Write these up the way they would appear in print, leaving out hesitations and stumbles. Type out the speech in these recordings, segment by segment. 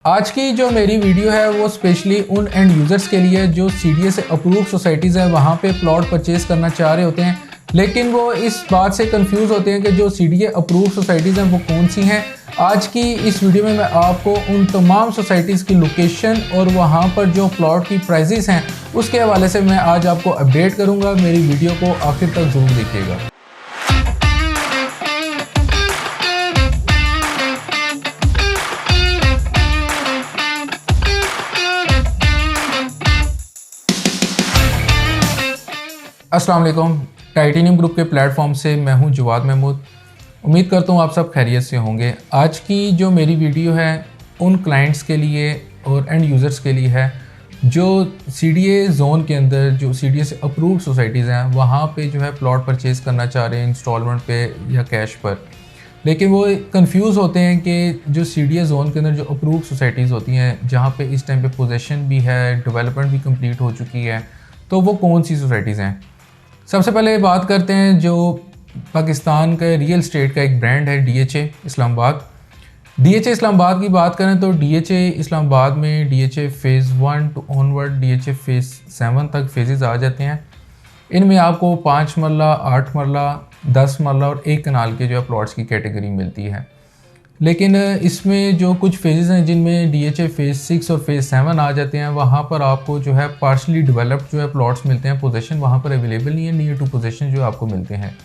आज की जो मेरी वीडियो है वो स्पेशली उन एंड यूज़र्स के लिए जो सीडीए से अप्रूव सोसाइटीज़ है वहाँ पे प्लॉट परचेज़ करना चाह रहे होते हैं, लेकिन वो इस बात से कंफ्यूज होते हैं कि जो सीडीए अप्रूव सोसाइटीज़ हैं वो कौन सी हैं। आज की इस वीडियो में मैं आपको उन तमाम सोसाइटीज़ की लोकेशन और वहाँ पर जो प्लॉट की प्राइजेस हैं उसके हवाले से मैं आज आपको अपडेट करूँगा। मेरी वीडियो को आखिर तक ज़रूर देखिएगा। अस्सलाम वालेकुम, टाइटेनियम ग्रुप के प्लेटफॉर्म से मैं हूं जवाद महमूद। उम्मीद करता हूं आप सब खैरियत से होंगे। आज की जो मेरी वीडियो है उन क्लाइंट्स के लिए और एंड यूज़र्स के लिए है जो सीडीए जोन के अंदर जो सीडीए से अप्रूव्ड सोसाइटीज़ हैं वहाँ पे जो है प्लॉट परचेज़ करना चाह रहे हैं इंस्टॉलमेंट पे या कैश पर, लेकिन वो कंफ्यूज होते हैं कि जो सीडीए जोन के अंदर जो अप्रूव्ड सोसाइटीज़ होती हैं जहाँ पे इस टाइम पे पोजेसन भी है, डेवलपमेंट भी कंप्लीट हो चुकी है, तो वो कौन सी सोसाइटीज़ हैं। सबसे पहले बात करते हैं जो पाकिस्तान का रियल स्टेट का एक ब्रांड है डीएचए इस्लामाबाद। डीएचए इस्लामाबाद की बात करें तो डीएचए इस्लामाबाद में DHA phase 1 two onward DHA phase 7 तक फेजेस आ जाते हैं। इनमें आपको 5 मरला, 8 मरला, 10 मरला और 1 कनाल के जो है प्लॉट्स की कैटेगरी मिलती है। लेकिन इसमें जो कुछ फेजेस हैं जिनमें डीएचए फ़ेज़ 6 और फ़ेज़ 7 आ जाते हैं वहाँ पर आपको जो है पार्शली डेवलप्ड जो है प्लॉट्स मिलते हैं। पोजीशन वहाँ पर अवेलेबल नहीं है, नियर टू पोजीशन जो आपको मिलते हैं।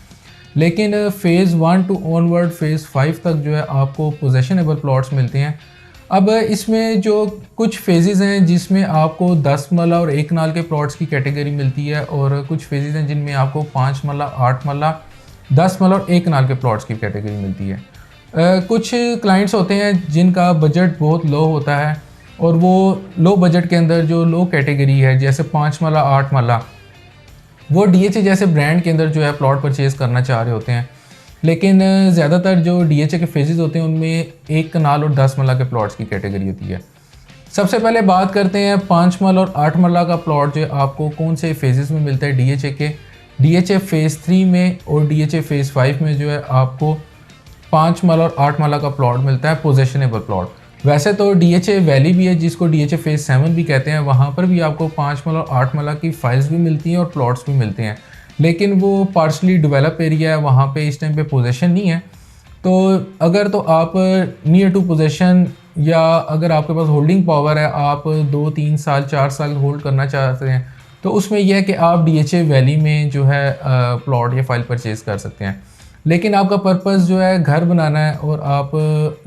लेकिन फ़ेज़ 1 टू ऑनवर्ड फ़ेज़ 5 तक जो है आपको पोजेशनेबल प्लॉट्स मिलते हैं। अब इसमें जो कुछ फेजेस हैं जिसमें आपको 10 मरला और 1 कनाल के प्लॉट्स की कैटेगरी मिलती है और कुछ फेजेस हैं जिनमें आपको 5 मरला, 8 मरला, 10 मरला और 1 कनाल के प्लॉट्स की कैटेगरी मिलती है। कुछ क्लाइंट्स होते हैं जिनका बजट बहुत लो होता है और वो लो बजट के अंदर जो लो कैटेगरी है जैसे 5 मरला, 8 मरला, वो डीएचए जैसे ब्रांड के अंदर जो है प्लॉट परचेज़ करना चाह रहे होते हैं। लेकिन ज़्यादातर जो डीएचए के फेजेस होते हैं उनमें 1 कनाल और 10 मरला के प्लॉट्स की कैटेगरी होती है। सबसे पहले बात करते हैं 5 मरला और 8 मरला का प्लॉट जो आपको कौन से फेजेस में मिलता है डीएचए के। डीएचए फ़ेज़ 3 में और डीएचए फ़ेज़ 5 में जो है आपको 5 मरला और 8 मरला का प्लॉट मिलता है पोजेशनेबल प्लॉट। वैसे तो डीएचए वैली भी है जिसको डीएचए फ़ेज़ 7 भी कहते हैं, वहाँ पर भी आपको 5 मरला और 8 मरला की फाइल्स भी मिलती हैं और प्लॉट्स भी मिलते हैं, लेकिन वो पार्शली डेवलप एरिया है, वहाँ पे इस टाइम पे पोजेशन नहीं है। तो अगर तो आप नियर टू पोजेशन या अगर आपके पास होल्डिंग पावर है, आप 2, 3 साल, 4 साल होल्ड करना चाहते हैं, तो उसमें यह है कि आप डीएचए वैली में जो है प्लॉट या फाइल परचेज़ कर सकते हैं। लेकिन आपका पर्पस जो है घर बनाना है और आप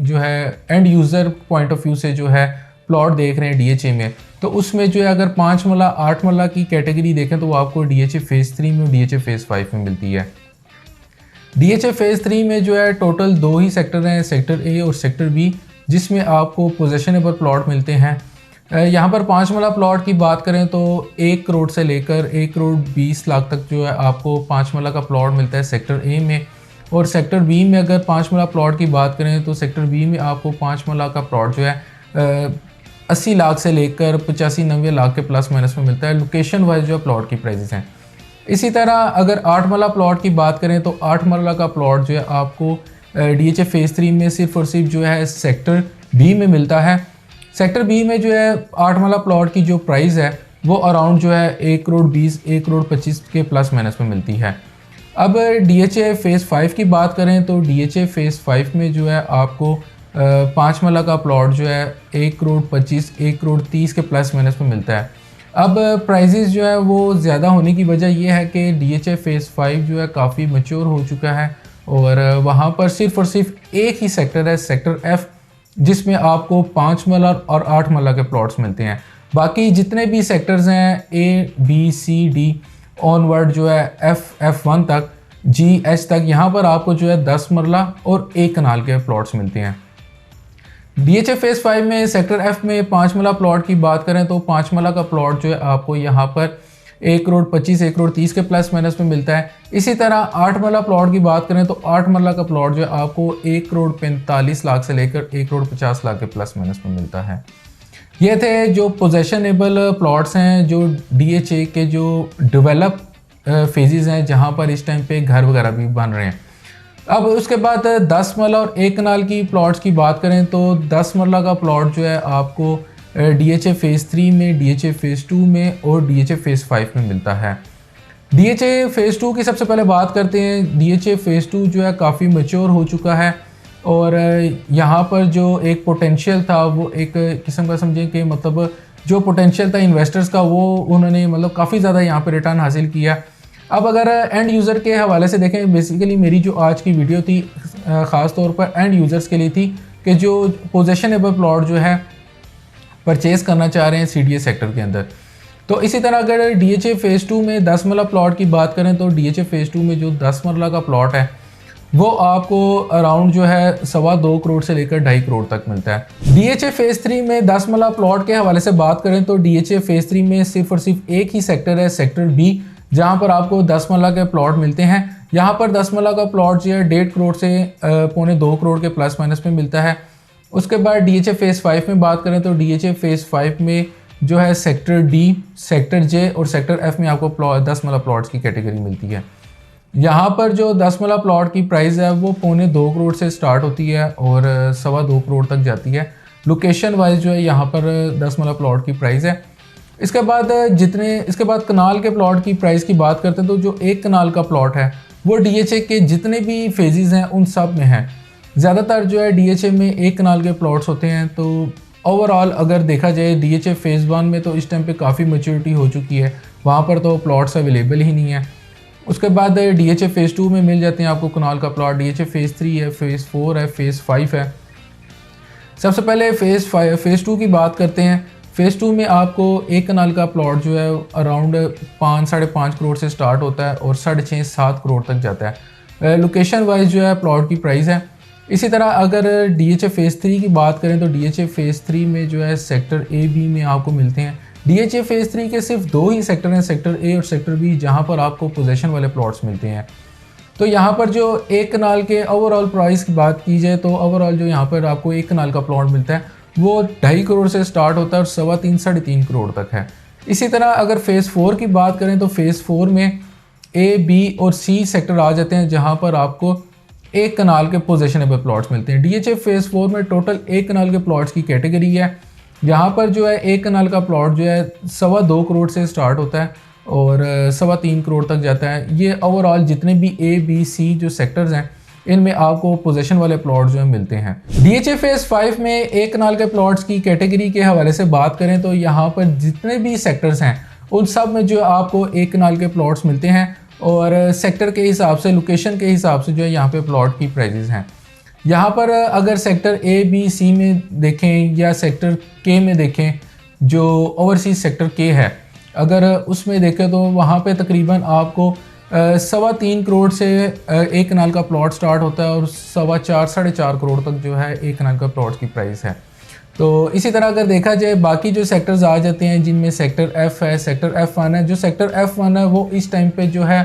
जो है end user point of view से जो है प्लॉट देख रहे हैं डीएचए में, तो उसमें जो है अगर 5 मरला, 8 मरला की कैटेगरी देखें तो वो आपको डीएचए फ़ेज़ 3 में और डीएचए फ़ेज़ 5 में मिलती है। डीएचए फ़ेज़ 3 में जो है टोटल 2 ही सेक्टर हैं, सेक्टर ए और सेक्टर बी, जिसमें आपको पोजेशनेबल प्लॉट मिलते हैं। यहाँ पर 5 मरला प्लॉट की बात करें तो 1 करोड़ से लेकर 1 करोड़ 20 लाख तक जो है आपको 5 मरला का प्लॉट मिलता है सेक्टर ए में। और सेक्टर बी में अगर 5 मरला प्लॉट की बात करें तो सेक्टर बी में आपको 5 मरला का प्लॉट जो है 80 लाख से लेकर 85-90 लाख के प्लस माइनस में मिलता है। लोकेशन वाइज जो है प्लॉट की प्राइजेस हैं। इसी तरह अगर 8 मरला प्लॉट की बात करें तो 8 मरला का प्लॉट जो है आपको डीएचए फ़ेज़ 3 में सिर्फ और सिर्फ जो है सेक्टर बी में मिलता है। सेक्टर बी में जो है 8 मरला प्लॉट की जो प्राइस है वो अराउंड जो है 1 करोड़ 20, 1 करोड़ 25 के प्लस माइनस में मिलती है। अब डीएचए फ़ेज़ 5 की बात करें तो डीएचए फ़ेज़ 5 में जो है आपको 5 मरला का प्लॉट जो है 1 करोड़ 25, 1 करोड़ 30 के प्लस माइनस में मिलता है। अब प्राइजेस जो है वो ज़्यादा होने की वजह यह है कि डीएचए फ़ेज़ 5 जो है काफ़ी मैच्योर हो चुका है और वहाँ पर सिर्फ और सिर्फ एक ही सेक्टर है, सेक्टर एफ़, जिसमें आपको 5 मरला और 8 मरला के प्लॉट्स मिलते हैं। बाकी जितने भी सेक्टर्स हैं ए, बी, सी, डी ऑनवर्ड जो है F1 तक, GH तक, यहाँ पर आपको जो है 10 मरला और 1 कनाल के प्लॉट्स मिलते हैं। डीएचए फ़ेज़ 5 में सेक्टर F में 5 मरला प्लॉट की बात करें तो 5 मरला का प्लॉट जो है आपको यहाँ पर 1 करोड़ 25, 1 करोड़ 30 के प्लस माइनस में मिलता है। इसी तरह 8 मरला प्लॉट की बात करें तो 8 मरला का प्लॉट जो है आपको 1 करोड़ 45 लाख से लेकर 1 करोड़ 50 लाख के प्लस माइनस में मिलता है। ये थे जो पोजेशनेबल प्लॉट्स हैं जो डीएचए के जो डेवलप फेजेस हैं जहाँ पर इस टाइम पे घर वगैरह भी बन रहे हैं। अब उसके बाद 10 मरला और 1 कनाल की प्लॉट्स की बात करें तो 10 मरला का प्लॉट जो है आपको DHA फेज़ 3 में, DHA फेज़ 2 में और DHA फेज़ 5 में मिलता है। DHA फेज़ 2 की सबसे पहले बात करते हैं। DHA फेज़ 2 जो है काफ़ी मैच्योर हो चुका है और यहाँ पर जो एक पोटेंशियल था वो एक किस्म का समझें कि मतलब जो पोटेंशियल था इन्वेस्टर्स का वो उन्होंने मतलब काफ़ी ज़्यादा यहाँ पर रिटर्न हासिल किया। अब अगर एंड यूज़र के हवाले से देखें, बेसिकली मेरी जो आज की वीडियो थी ख़ास तौर पर एंड यूज़र्स के लिए थी कि जो पोजेशनेबल प्लॉट जो है परचेज़ करना चाह रहे हैं CDA सेक्टर के अंदर। तो इसी तरह अगर DHA फेज़ 2 में 10 मरला प्लॉट की बात करें तो DHA फेज़ 2 में जो 10 मरला का प्लॉट है वो आपको अराउंड जो है 2.25 करोड़ से लेकर 2.5 करोड़ तक मिलता है। DHA फेज़ 3 में 10 मरला प्लॉट के हवाले से बात करें तो DHA फेज़ 3 में सिर्फ और सिर्फ एक ही सेक्टर है, सेक्टर B, जहाँ पर आपको 10 मरला के प्लॉट मिलते हैं। यहाँ पर 10 मरला का प्लॉट जो है 1.5 करोड़ से 1.25 करोड़ के प्लस माइनस में मिलता है। उसके बाद DHA फेज़ 5 में बात करें तो DHA फेज़ 5 में जो है सेक्टर D, सेक्टर J और सेक्टर F में आपको 10 मरला प्लॉट्स की कैटेगरी मिलती है। यहाँ पर जो 10 मरला प्लॉट की प्राइस है वो 1.25 करोड़ से स्टार्ट होती है और 2.25 करोड़ तक जाती है। लोकेशन वाइज जो है यहाँ पर 10 मरला प्लॉट की प्राइस है। इसके बाद कनाल के प्लॉट की प्राइस की बात करते हैं तो जो 1 कनाल का प्लॉट है वो DHA के जितने भी फेजेस हैं उन सब में है। ज़्यादातर जो है DHA में 1 कनाल के प्लॉट्स होते हैं। तो ओवरऑल अगर देखा जाए DHA फेज़ 1 में तो इस टाइम पे काफ़ी मैच्योरिटी हो चुकी है, वहाँ पर तो प्लॉट्स अवेलेबल ही नहीं है। उसके बाद DHA फेज़ 2 में मिल जाते हैं आपको कनाल का प्लॉट। DHA फेज़ 3 है, फेज़ 4 है, फेज़ 5 है। सबसे पहले फेज़ 2 की बात करते हैं। फेज़ 2 में आपको 1 कनाल का प्लॉट जो है अराउंड 5-5.5 करोड़ से स्टार्ट होता है और 6.5-7 करोड़ तक जाता है। लोकेशन वाइज जो है प्लॉट की प्राइस है। इसी तरह अगर DHA फेज़ 3 की बात करें तो DHA फेज़ 3 में जो है सेक्टर A, B में आपको मिलते हैं। DHA फेज़ 3 के सिर्फ 2 ही सेक्टर हैं, सेक्टर A और सेक्टर B, जहाँ पर आपको पोजेशन वाले प्लॉट्स मिलते हैं। तो यहाँ पर जो 1 कनाल के ओवरऑल प्राइस की बात की जाए तो ओवरऑल जो यहाँ पर आपको 1 कनाल का प्लॉट मिलता है वो 2.5 करोड़ से स्टार्ट होता है और 3.25-3.5 करोड़ तक है। इसी तरह अगर फेज़ 4 की बात करें तो फेज़ 4 में A, B और C सेक्टर आ जाते हैं, जहाँ पर आपको 1 कनाल के पोजेशनेबल प्लॉट्स मिलते हैं। DHA फेज़ 4 में टोटल 1 कनाल के प्लॉट्स की कैटेगरी है। यहाँ पर जो है 1 कनाल का प्लॉट जो है 2.25 करोड़ से स्टार्ट होता है और 3.25 करोड़ तक जाता है। ये ओवरऑल जितने भी A, B, C जो सेक्टर्स हैं इनमें आपको पोजेशन वाले प्लॉट जो है मिलते हैं। DHA फेज़ 5 में 1 कनाल के प्लॉट्स की कैटेगरी के हवाले से बात करें तो यहाँ पर जितने भी सेक्टर्स हैं उन सब में जो आपको 1 कनाल के प्लॉट्स मिलते हैं और सेक्टर के हिसाब से, लोकेशन के हिसाब से जो है यहाँ पे प्लॉट की प्राइजेज़ हैं। यहाँ पर अगर सेक्टर A, B, C में देखें या सेक्टर K में देखें, जो ओवरसीज सेक्टर K है, अगर उसमें देखें तो वहाँ पे तकरीबन आपको 3.25 करोड़ से 1 कनाल का प्लॉट स्टार्ट होता है और 4.25-4.5 करोड़ तक जो है 1 कनाल का प्लॉट की प्राइस है। तो इसी तरह अगर देखा जाए बाकी जो सेक्टर्स आ जाते हैं जिनमें सेक्टर F है, सेक्टर F1 है। जो सेक्टर F1 है वो इस टाइम पे जो है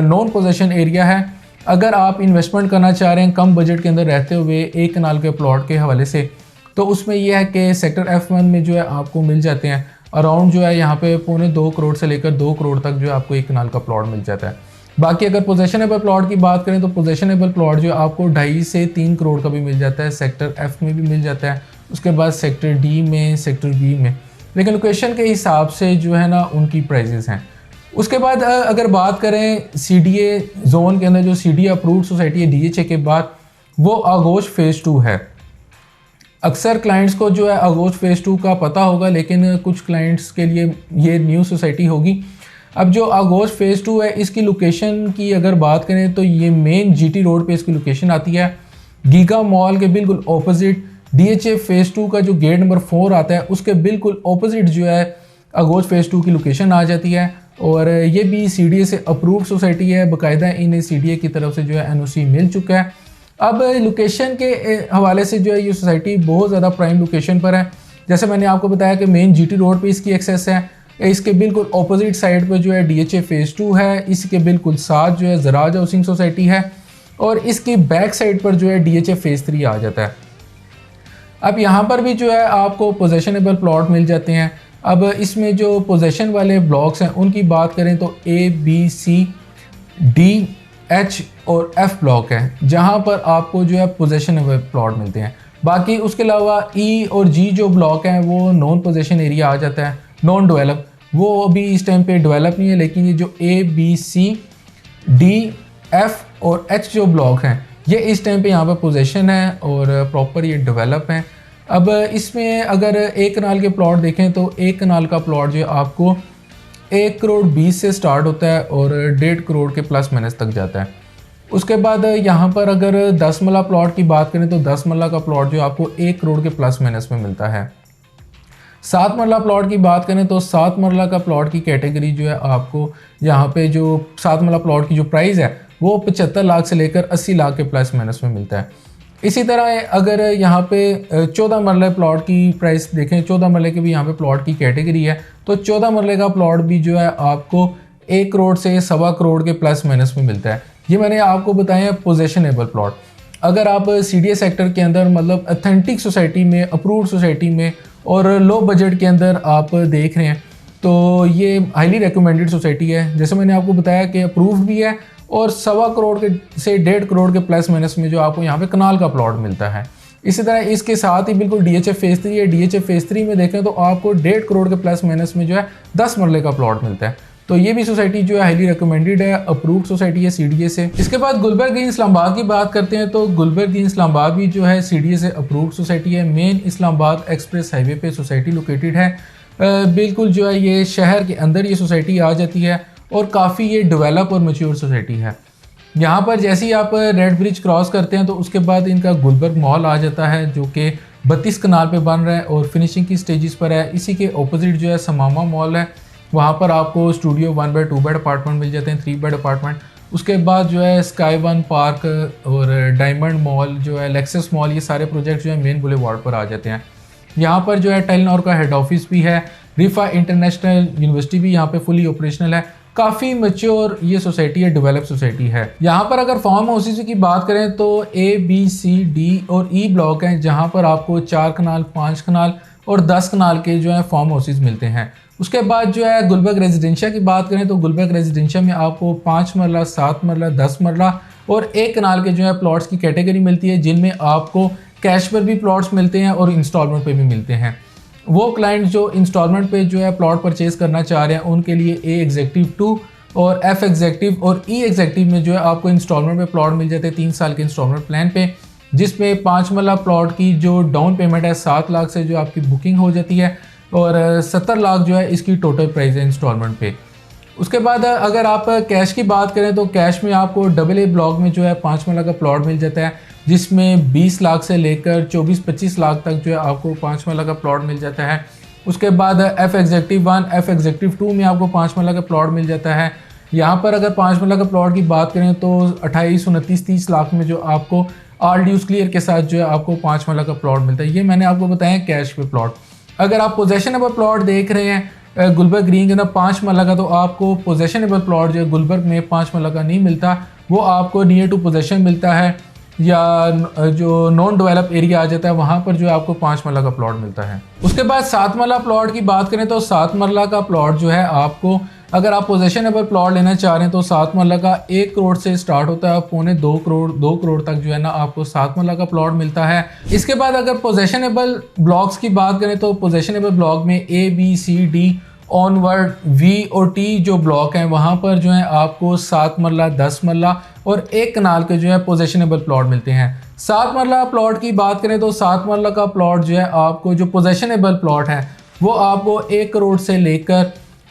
नॉन पोजेशन एरिया है। अगर आप इन्वेस्टमेंट करना चाह रहे हैं कम बजट के अंदर रहते हुए 1 कनाल के प्लॉट के हवाले से, तो उसमें यह है कि सेक्टर F1 में जो है आपको मिल जाते हैं अराउंड जो है यहाँ पे 2.25 करोड़ से लेकर 2 करोड़ तक जो है आपको 1 कनाल का प्लॉट मिल जाता है। बाकी अगर पोजेशनेबल प्लॉट की बात करें तो पोजेशनेबल प्लॉट जो आपको 2.5 से 3 करोड़ का भी मिल जाता है, सेक्टर F में भी मिल जाता है, उसके बाद सेक्टर D में, सेक्टर B में, लेकिन लोकेशन के हिसाब से जो है ना उनकी प्राइजेस हैं। उसके बाद अगर बात करें CDA जोन के अंदर जो CDA अप्रूव्ड सोसाइटी है DHA के बाद, वो आगोश फेज़ 2 है। अक्सर क्लाइंट्स को जो है आगोश फेज़ 2 का पता होगा, लेकिन कुछ क्लाइंट्स के लिए ये न्यू सोसाइटी होगी। अब जो आगोश फेज़ 2 है इसकी लोकेशन की अगर बात करें तो ये मेन GT रोड पे इसकी लोकेशन आती है। गीगा मॉल के बिल्कुल ऑपोजिट DHA फेज़ 2 का जो गेट नंबर 4 आता है उसके बिल्कुल ऑपोजिट जो है आगोश फेज़ 2 की लोकेशन आ जाती है। और ये भी CDA से अप्रूव्ड सोसाइटी है, बाकायदा इन्हें CDA की तरफ से जो है NOC मिल चुका है। अब लोकेशन के हवाले से जो है ये सोसाइटी बहुत ज़्यादा प्राइम लोकेशन पर है। जैसे मैंने आपको बताया कि मेन GT रोड पे इसकी एक्सेस है। इसके बिल्कुल ऑपोजिट साइड पर जो है DHA फेज़ 2 है, इसके बिल्कुल साथ जो है ज़राज हाउसिंग सोसाइटी है और इसकी बैक साइड पर जो है DHA फेज़ 3 आ जाता है। अब यहाँ पर भी जो है आपको पोजेशनेबल प्लॉट मिल जाते हैं। अब इसमें जो पोजेशन वाले ब्लॉक्स हैं उनकी बात करें तो A, B, C, D, H और एफ ब्लॉक है, जहाँ पर आपको जो है पोजेशनेबल प्लॉट मिलते हैं। बाकी उसके अलावा ई और जी जो ब्लॉक हैं वो नॉन पोजेशन एरिया आ जाता है, नॉन डेवलप। वो अभी इस टाइम पे डेवलप नहीं है, लेकिन ये जो A B C D F और एच जो ब्लॉक हैं ये इस टाइम पे यहाँ पर पोजेशन है और प्रॉपर ये डेवलप हैं। अब इसमें अगर एक कनाल के प्लॉट देखें तो एक कनाल का प्लॉट जो आपको 1 करोड़ 20 से स्टार्ट होता है और 1.5 करोड़ के प्लस माइनस तक जाता है। उसके बाद यहाँ पर अगर 10 मरला प्लॉट की बात करें तो 10 मरला का प्लॉट जो आपको 1 करोड़ के प्लस माइनस में मिलता है। 7 मरला प्लॉट की बात करें तो 7 मरला का प्लॉट की कैटेगरी जो है आपको यहाँ पे जो 7 मरला प्लॉट की जो प्राइस है वो 75 लाख से लेकर 80 लाख के प्लस माइनस में मिलता है। इसी तरह अगर यहाँ पे 14 मरले प्लॉट की प्राइस देखें, 14 मरले के भी यहाँ पे प्लॉट की कैटेगरी है, तो 14 मरले का प्लॉट भी जो है आपको 1 करोड़ से 1.25 करोड़ के प्लस माइनस में मिलता है। ये मैंने आपको बताया है पोजेशनेबल प्लॉट। अगर आप CDA सेक्टर के अंदर मतलब अथेंटिक सोसाइटी में, अप्रूव्ड सोसाइटी में और लो बजट के अंदर आप देख रहे हैं तो ये हाईली रिकमेंडेड सोसाइटी है। जैसे मैंने आपको बताया कि अप्रूव्ड भी है और 1.25 करोड़ के से 1.5 करोड़ के प्लस माइनस में जो आपको यहाँ पे कनाल का प्लॉट मिलता है। इसी तरह इसके साथ ही बिल्कुल DHF फेज 3 है। DHF फेज 3 में देखें तो आपको 1.5 करोड़ के प्लस माइनस में जो है 10 मरले का प्लॉट मिलता है। तो ये भी सोसाइटी जो है हाईली रिकमेंडेड है, अप्रूव्ड सोसाइटी है CDA से। इसके बाद गुलबर्ग ग्रीन इस्लामाबाद की बात करते हैं तो गुलबर्ग ग्रीन इस्लामाबाद भी जो है CDA से अप्रूव्ड सोसाइटी है। मेन इस्लामाबाद एक्सप्रेस हाईवे पे सोसाइटी लोकेटेड है। बिल्कुल जो है ये शहर के अंदर ये सोसाइटी आ जाती है और काफ़ी ये डेवलप और मैच्योर सोसाइटी है। यहाँ पर जैसे ही आप रेड ब्रिज क्रॉस करते हैं तो उसके बाद इनका गुलबर्ग मॉल आ जाता है जो कि 32 कनाल पे बन रहा है और फिनिशिंग की स्टेजेस पर है। इसी के ऑपोजिट जो है समामा मॉल है, वहाँ पर आपको स्टूडियो 1 बेड 2 बेड अपार्टमेंट मिल जाते हैं, 3 बेड अपार्टमेंट। उसके बाद जो है स्काई वन पार्क और डायमंड मॉल जो है, लेक्सस मॉल, ये सारे प्रोजेक्ट जो है मेन बुलेवार्ड पर आ जाते हैं। यहाँ पर जो है टेलीनॉर का हेड ऑफिस भी है। रिफा इंटरनेशनल यूनिवर्सिटी भी यहाँ पे फुली ऑपरेशनल है। काफ़ी मैच्योर ये सोसाइटी है, डेवलप सोसाइटी है। यहाँ पर अगर फार्म हाउसेज की बात करें तो A B C D और E ब्लॉक हैं, जहाँ पर आपको 4 कनाल 5 कनाल और 10 कनाल के जो है फार्म हाउसेज मिलते हैं। उसके बाद जो है गुलबर्ग रेजिडेंशिया की बात करें तो गुलबर्ग रेजिडेंशिया में आपको 5 मरला 7 मरला 10 मरला और 1 कनाल के जो है प्लॉट्स की कैटेगरी मिलती है, जिनमें आपको कैश पर भी प्लॉट्स मिलते हैं और इंस्टॉलमेंट पे भी मिलते हैं। वो क्लाइंट जो इंस्टॉलमेंट पे जो है प्लॉट परचेज करना चाह रहे हैं उनके लिए A एग्जेक्टिव 2 और F एग्जेक्टिव और E एग्जेक्टिव में जो है आपको इंस्टॉलमेंट पे प्लॉट मिल जाते हैं 3 साल के इंस्टॉलमेंट प्लान पे, जिसमें 5 मरला प्लॉट की जो डाउन पेमेंट है 7 लाख से जो आपकी बुकिंग हो जाती है और 70 लाख जो है इसकी टोटल प्राइस है इंस्टॉलमेंट पे। उसके बाद अगर आप कैश की बात करें तो कैश में आपको AA ब्लॉक में जो है 5 मरला का प्लॉट मिल जाता है, जिसमें 20 लाख से लेकर 24-25 लाख तक जो है आपको 5 मरला का प्लॉट मिल जाता है। उसके बाद F एग्जेक्टिव 1 F एग्जेक्टिव 2 में आपको 5 मरला का प्लॉट मिल जाता है। यहाँ पर अगर 5 मरला का प्लॉट की बात करें तो 28, 29, 30 लाख में जो आपको ऑल ड्यूज क्लियर के साथ जो है आपको 5 मरला का प्लॉट मिलता है। ये मैंने आपको बताया कैश पे प्लॉट। अगर आप पोजेशनेबल प्लॉट देख रहे हैं गुलबर्ग ग्रीन के अंदर 5 मरला का, तो आपको पोजेशनेबल प्लॉट जो है गुलबर्ग में 5 मरला का नहीं मिलता, वो आपको नियर टू पोजेशन मिलता है या जो नॉन डेवलप एरिया आ जाता है वहाँ पर जो है आपको 5 मरला का प्लॉट मिलता है। उसके बाद 7 मरला प्लॉट की बात करें तो 7 मरला का प्लॉट जो है आपको, अगर आप पोजेशनेबल प्लॉट लेना चाह रहे हैं तो 7 मरला का 1 करोड़ से स्टार्ट होता है, पौने 2 करोड़ तक जो है ना आपको 7 मरला का प्लॉट मिलता है। इसके बाद अगर पोजेशनेबल ब्लॉक्स की बात करें तो पोजेशनेबल ब्लॉक में A B C D onward V और T जो ब्लॉक हैं वहाँ पर जो है आपको 7 मरला 10 मरला और 1 कनाल के जो है पोजेशनेबल प्लॉट मिलते हैं। 7 मरला प्लॉट की बात करें तो 7 मरला का प्लॉट जो है आपको जो पोजेशनेबल प्लॉट है वो आपको 1 करोड़ से लेकर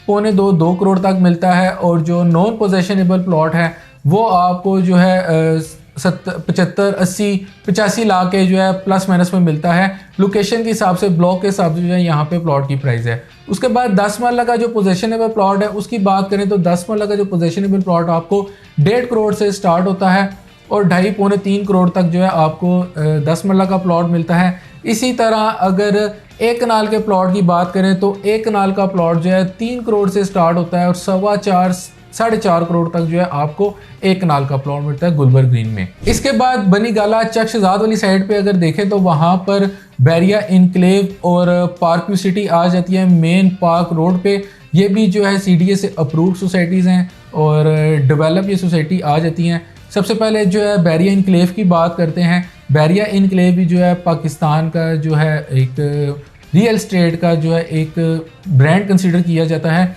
पौने 2 करोड़ तक मिलता है और जो नॉन पोजेशनेबल प्लॉट है वो आपको जो है 75, 80, 85 लाख के जो है प्लस माइनस में मिलता है। लोकेशन के हिसाब से, ब्लॉक के हिसाब से जो है यहाँ पे प्लॉट की प्राइस है। उसके बाद 10 मरला का जो पोजेशनेबल प्लॉट है उसकी बात करें तो 10 मरला का जो पोजेशनेबल प्लॉट आपको 1.5 करोड़ से स्टार्ट होता है और 2.5 पौने 3 करोड़ तक जो है आपको 10 मरला का प्लॉट मिलता है। इसी तरह अगर 1 कनाल के प्लॉट की बात करें तो 1 कनाल का प्लॉट जो है 3 करोड़ से स्टार्ट होता है और 4.25-4.5 करोड़ तक जो है आपको 1 कनाल का प्लॉट मिलता है गुलबर्ग ग्रीन में। इसके बाद बनी गाला चकशजाद वाली साइड पे अगर देखें तो वहाँ पर बैरिया इनक्लेव और पार्क व्यू सिटी आ जाती है मेन पार्क रोड पे। ये भी जो है CDA से अप्रूव्ड सोसाइटीज़ हैं और डेवलप ये सोसाइटी आ जाती हैं। सबसे पहले जो है बैरिया इनक्लेव की बात करते हैं। बैरिया इनक्लेव भी जो है पाकिस्तान का जो है एक रियल एस्टेट का जो है एक ब्रांड कंसिडर किया जाता है।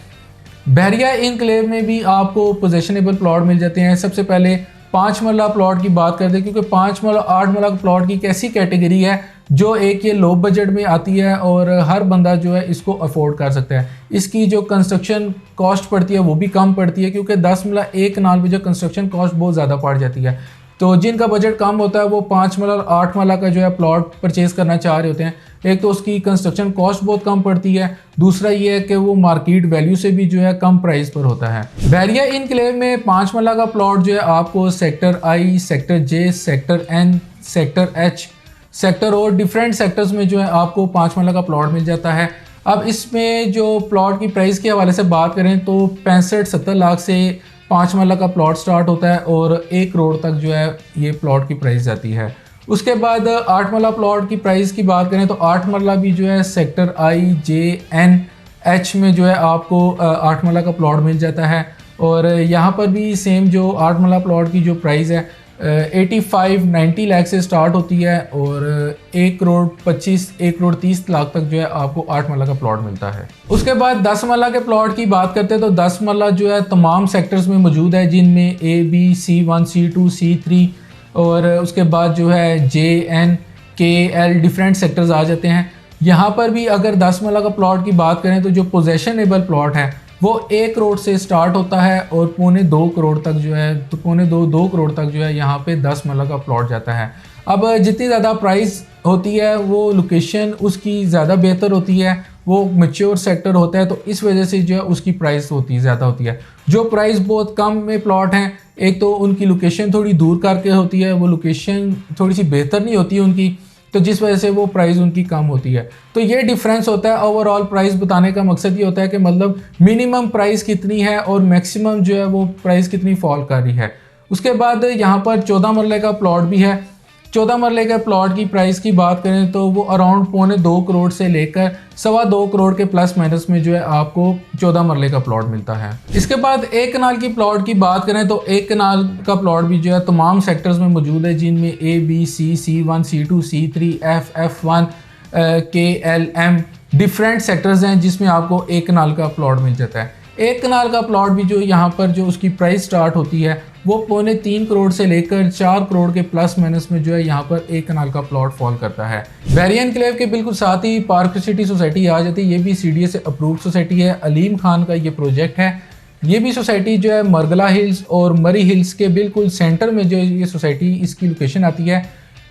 बैरिया इनक्लेव में भी आपको पोजेशनेबल प्लॉट मिल जाते हैं। सबसे पहले 5 मरला प्लॉट की बात करते हैं, क्योंकि 5 मरला 8 मरला प्लॉट की एक ऐसी कैटेगरी है जो एक ये लो बजट में आती है और हर बंदा जो है इसको अफोर्ड कर सकता है। इसकी जो कंस्ट्रक्शन कॉस्ट पड़ती है वो भी कम पड़ती है, क्योंकि 10 मरला एक नाल पे जो कंस्ट्रक्शन कॉस्ट बहुत ज़्यादा पड़ जाती है। तो जिनका बजट कम होता है वो 5 मरला और 8 मरला का जो है प्लॉट परचेज करना चाह रहे होते हैं। एक तो उसकी कंस्ट्रक्शन कॉस्ट बहुत कम पड़ती है, दूसरा ये है कि वो मार्केट वैल्यू से भी जो है कम प्राइस पर होता है। बैरिया इनक्लेव में 5 मरला का प्लॉट जो है आपको sector I, sector J, sector N, sector H, sector और डिफरेंट सेक्टर्स में जो है आपको 5 मरला का प्लॉट मिल जाता है। अब इसमें जो प्लॉट की प्राइस के हवाले से बात करें तो 65-70 लाख से 5 मरला का प्लॉट स्टार्ट होता है और 1 करोड़ तक जो है ये प्लॉट की प्राइस जाती है। उसके बाद 8 मरला प्लॉट की प्राइस की बात करें तो 8 मरला भी जो है sector I, J, N, H में जो है आपको 8 मरला का प्लॉट मिल जाता है। और यहाँ पर भी सेम जो 8 मरला प्लॉट की जो प्राइस है 85-90 लाख से स्टार्ट होती है और 1 करोड़ 30 लाख तक जो है आपको 8 मरला का प्लॉट मिलता है। उसके बाद 10 मरला के प्लॉट की बात करते हैं तो 10 मरला जो है तमाम सेक्टर्स में मौजूद है, जिनमें A, B, C1, C2, C3 और उसके बाद जो है J, N, K, L different sectors आ जाते हैं। यहाँ पर भी अगर 10 मरला का प्लॉट की बात करें तो जो पोजेशनेबल प्लॉट है वो 1 करोड़ से स्टार्ट होता है और 1.25 करोड़ तक जो है तो 2 करोड़ तक जो है यहाँ पे 10 मरला का प्लॉट जाता है। अब जितनी ज़्यादा प्राइस होती है वो लोकेशन उसकी ज़्यादा बेहतर होती है, वो मैच्योर सेक्टर होता है, तो इस वजह से जो है उसकी प्राइस ज़्यादा होती है। जो प्राइस बहुत कम में प्लॉट हैं, एक तो उनकी लोकेशन थोड़ी दूर करके होती है, वो लोकेशन थोड़ी सी बेहतर नहीं होती है उनकी, तो जिस वजह से वो प्राइस उनकी कम होती है। तो ये डिफरेंस होता है। ओवरऑल प्राइस बताने का मकसद ये होता है कि मतलब मिनिमम प्राइस कितनी है और मैक्सिमम जो है वो प्राइस कितनी फॉल कर रही है। उसके बाद यहाँ पर 14 मरले का प्लॉट भी है। 14 मरले के प्लॉट की प्राइस की बात करें तो वो अराउंड 2.25 करोड़ से लेकर 2.25 करोड़ के प्लस माइनस में जो है आपको 14 मरले का प्लॉट मिलता है। इसके बाद 1 कनाल की प्लॉट की बात करें तो 1 कनाल का प्लॉट भी जो है तमाम सेक्टर्स में मौजूद है, जिनमें A, B, C, C1, C2, C3, F, F1, K, L, M different sectors हैं जिसमें आपको 1 कनाल का प्लॉट मिल जाता है। 1 कनाल का प्लॉट भी जो यहाँ पर जो उसकी प्राइस स्टार्ट होती है वो 3.25 करोड़ से लेकर 4 करोड़ के प्लस माइनस में जो है यहाँ पर 1 कनाल का प्लॉट फॉल करता है। बैरिया इनक्लेव के बिल्कुल साथ ही पार्क सिटी सोसाइटी आ जाती है। ये भी CDA से अप्रूव्ड सोसाइटी है। अलीम खान का ये प्रोजेक्ट है। ये भी सोसाइटी जो है मरगला हिल्स और मरी हिल्स के बिल्कुल सेंटर में जो ये सोसाइटी इसकी लोकेशन आती है।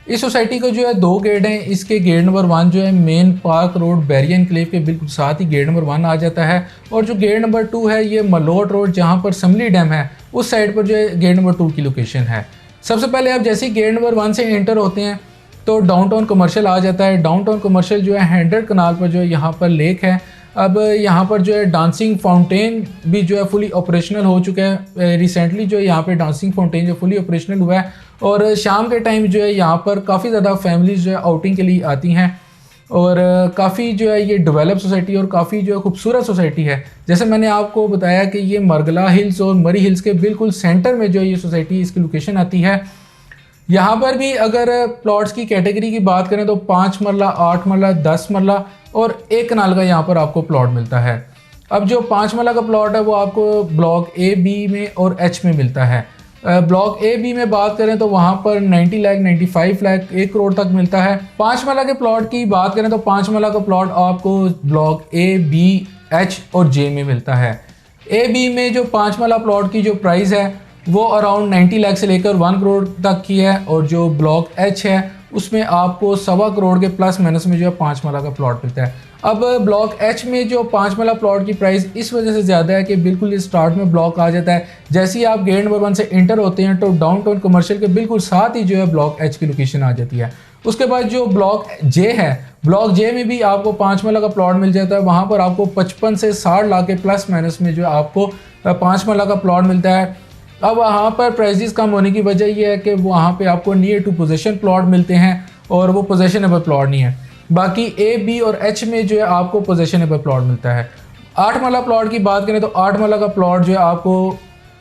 इस सोसाइटी को जो है 2 गेट हैं। इसके गेट नंबर 1 जो है main park road Bahria enclave के बिल्कुल साथ ही गेट नंबर 1 आ जाता है, और जो गेट नंबर 2 है ये मलोट रोड जहाँ पर समली डैम है उस साइड पर जो है गेट नंबर 2 की लोकेशन है। सबसे पहले आप जैसे ही गेट नंबर 1 से एंटर होते हैं तो डाउनटाउन कमर्शियल आ जाता है। डाउनटाउन कमर्शियल जो है 100 कनाल पर जो है यहाँ पर लेक है। अब यहाँ पर जो है डांसिंग फाउंटेन भी जो है फुली ऑपरेशनल हो चुका है। रिसेंटली जो है यहाँ पे डांसिंग फाउंटेन जो फुली ऑपरेशनल हुआ है, और शाम के टाइम जो है यहाँ पर काफ़ी ज़्यादा फैमिलीज जो है आउटिंग के लिए आती हैं, और काफ़ी जो है ये डेवलप सोसाइटी और काफ़ी जो है खूबसूरत सोसाइटी है। जैसे मैंने आपको बताया कि ये मरगला हिल्स और मरी हिल्स के बिल्कुल सेंटर में जो है ये सोसाइटी इसकी लोकेशन आती है। यहाँ पर भी अगर प्लॉट्स की कैटेगरी की बात करें तो 5 मरला, 8 मरला, 10 मरला और 1 कनाल का यहाँ पर आपको प्लॉट मिलता है। अब जो 5 मरला का प्लॉट है वो आपको ब्लॉक A, B में और H में मिलता है। ब्लॉक A, B में बात करें तो वहाँ पर 90 लाख, 95 लाख, 1 करोड़ तक मिलता है। 5 मरला के प्लॉट की बात करें तो 5 मरला का प्लॉट आपको ब्लॉक A, B, H और J में मिलता है। A, B में जो 5 मरला प्लॉट की जो प्राइस है वो अराउंड 90 लाख से लेकर 1 करोड़ तक की है, और जो ब्लॉक H है उसमें आपको 1.25 करोड़ के प्लस माइनस में जो है 5 मरला का प्लॉट मिलता है। अब ब्लॉक H में जो 5 मरला प्लॉट की प्राइस इस वजह से ज़्यादा है कि बिल्कुल स्टार्ट में ब्लॉक आ जाता है। जैसे ही आप गेट नंबर 1 से इंटर होते हैं तो डाउनटाउन कमर्शियल के बिल्कुल साथ ही जो है ब्लॉक H की लोकेशन आ जाती है। उसके बाद जो ब्लॉक J है, ब्लॉक J में भी आपको 5 मरला का प्लॉट मिल जाता है। वहाँ पर आपको 55 से 60 लाख के प्लस माइनस में जो है आपको 5 मरला का प्लॉट मिलता है। अब वहाँ पर प्राइसेस कम होने की वजह यह है कि वहाँ पे आपको नियर टू पोजीशन प्लॉट मिलते हैं और वो पोजीशनेबल प्लॉट नहीं है। बाकी A, B और H में जो है आपको पोजीशनेबल प्लॉट मिलता है। 8 मरला प्लॉट की बात करें तो 8 मरला का प्लॉट जो है आपको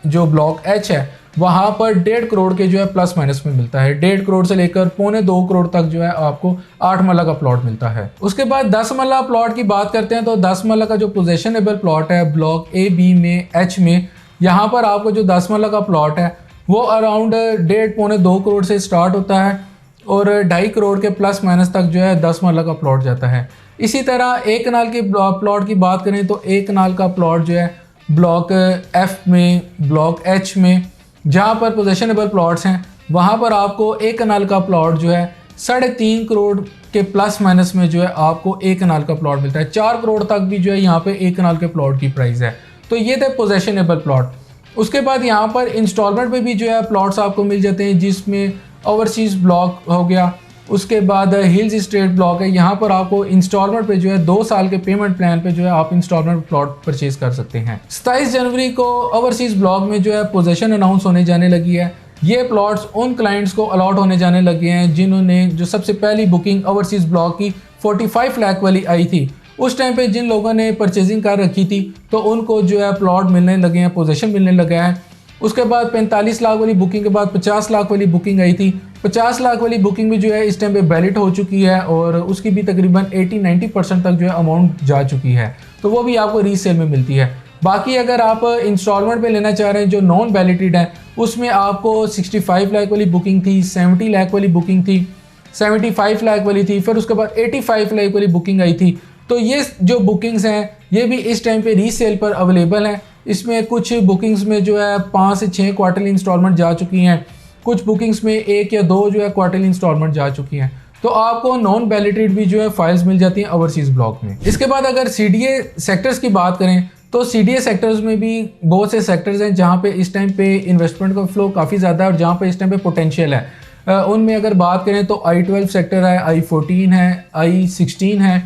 जो ब्लॉक एच है वहाँ पर 1.5 करोड़ के जो है प्लस माइनस में मिलता है। 1.5 करोड़ से लेकर 1.25 करोड़ तक जो है आपको 8 मरला का प्लॉट मिलता है। उसके बाद 10 मरला प्लॉट की बात करते हैं तो 10 मरला का जो पोजेशनेबल प्लॉट है ब्लॉक ए, बी में, एच में, यहाँ पर आपको जो 10 मरला का प्लॉट है वो अराउंड 1.5-2 करोड़ से स्टार्ट होता है और 2.5 करोड़ के प्लस माइनस तक जो है 10 मरला का प्लॉट जाता है। इसी तरह 1 कनाल के प्लॉट की बात करें तो 1 कनाल का प्लॉट जो है ब्लॉक एफ में, ब्लॉक एच में, जहाँ पर पोजेशनेबल प्लॉट्स हैं वहाँ पर आपको 1 कनाल का प्लॉट जो है 3.5 करोड़ के प्लस माइनस में जो है आपको 1 कनाल का प्लॉट मिलता है। 4 करोड़ तक भी जो है यहाँ पे 1 कनाल के प्लॉट की प्राइस है। तो ये थे पोजेशनेबल प्लॉट। उसके बाद यहाँ पर इंस्टॉलमेंट पे भी जो है प्लॉट्स आपको मिल जाते हैं, जिसमें ओवरसीज़ ब्लॉक हो गया, उसके बाद हिल्स स्टेट ब्लॉक है। यहाँ पर आपको इंस्टॉलमेंट पे जो है 2 साल के पेमेंट प्लान पे जो है आप इंस्टॉलमेंट प्लॉट परचेज कर सकते हैं। 27 जनवरी को ओवरसीज़ ब्लॉक में जो है पोजीशन अनाउंस होने जाने लगी है। ये प्लॉट्स उन क्लाइंट्स को अलॉट होने जाने लगे हैं जिन्होंने जो सबसे पहली बुकिंग ओवरसीज़ ब्लॉक की 45 लाख वाली आई थी। उस टाइम पे जिन लोगों ने परचेजिंग कर रखी थी तो उनको जो है प्लॉट मिलने लगे हैं, पोजीशन मिलने लगा है। उसके बाद 45 लाख वाली बुकिंग के बाद 50 लाख वाली बुकिंग आई थी। 50 लाख वाली बुकिंग भी जो है इस टाइम पे वैलिड हो चुकी है और उसकी भी तकरीबन 80-90% तक जो है अमाउंट जा चुकी है, तो वो भी आपको रीसेल में मिलती है। बाकी अगर आप इंस्टॉलमेंट पे लेना चाह रहे हैं जो नॉन वैलिडेड है उसमें आपको 65 लाख वाली बुकिंग थी, 70 लाख वाली बुकिंग थी, 75 लाख वाली थी, फिर उसके बाद 85 लाख वाली बुकिंग आई थी। तो ये जो बुकिंग्स हैं ये भी इस टाइम पे रीसेल पर अवेलेबल हैं। इसमें कुछ बुकिंग्स में जो है 5 से 6 क्वार्टरली इंस्टॉलमेंट जा चुकी हैं, कुछ बुकिंग्स में 1 या 2 जो है क्वार्टरली इंस्टॉलमेंट जा चुकी हैं। तो आपको नॉन वैलिडेड भी जो है फाइल्स मिल जाती हैं ओवरसीज़ ब्लॉक में। इसके बाद अगर सीडीए सेक्टर्स की बात करें तो सीडीए सेक्टर्स में भी बहुत से सेक्टर्स हैं जहाँ पे इस टाइम पे इन्वेस्टमेंट का फ्लो काफ़ी ज़्यादा है और जहाँ पे इस टाइम पे पोटेंशियल है। उनमें अगर बात करें तो I-12 सेक्टर है, I-14 है, I-16 है।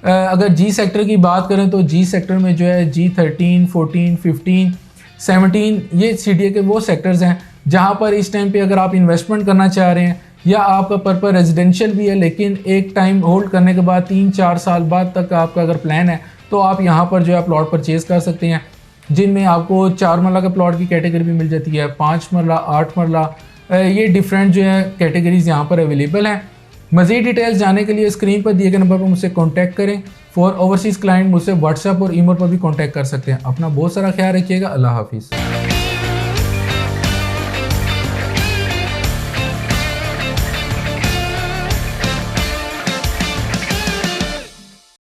अगर जी सेक्टर की बात करें तो जी सेक्टर में जो है G13, 14, 15, 17 ये सीडीए के वो सेक्टर्स हैं जहां पर इस टाइम पे अगर आप इन्वेस्टमेंट करना चाह रहे हैं या आपका पर्पस रेजिडेंशियल भी है लेकिन एक टाइम होल्ड करने के बाद 3-4 साल बाद तक आपका अगर प्लान है तो आप यहां पर जो है प्लॉट परचेज़ कर सकते हैं, जिनमें आपको 4 मरला के प्लॉट की कैटेगरी भी मिल जाती है, 5 मरला, 8 मरला, ये डिफरेंट जो है कैटेगरीज यहाँ पर अवेलेबल हैं। मज़ीद डिटेल्स जानने के लिए स्क्रीन पर दिए गए नंबर पर मुझसे कांटेक्ट करें। फॉर ओवरसीज़ क्लाइंट मुझसे व्हाट्सएप और ईमेल पर भी कांटेक्ट कर सकते हैं। अपना बहुत सारा ख्याल रखिएगा। अल्लाह हाफिज़।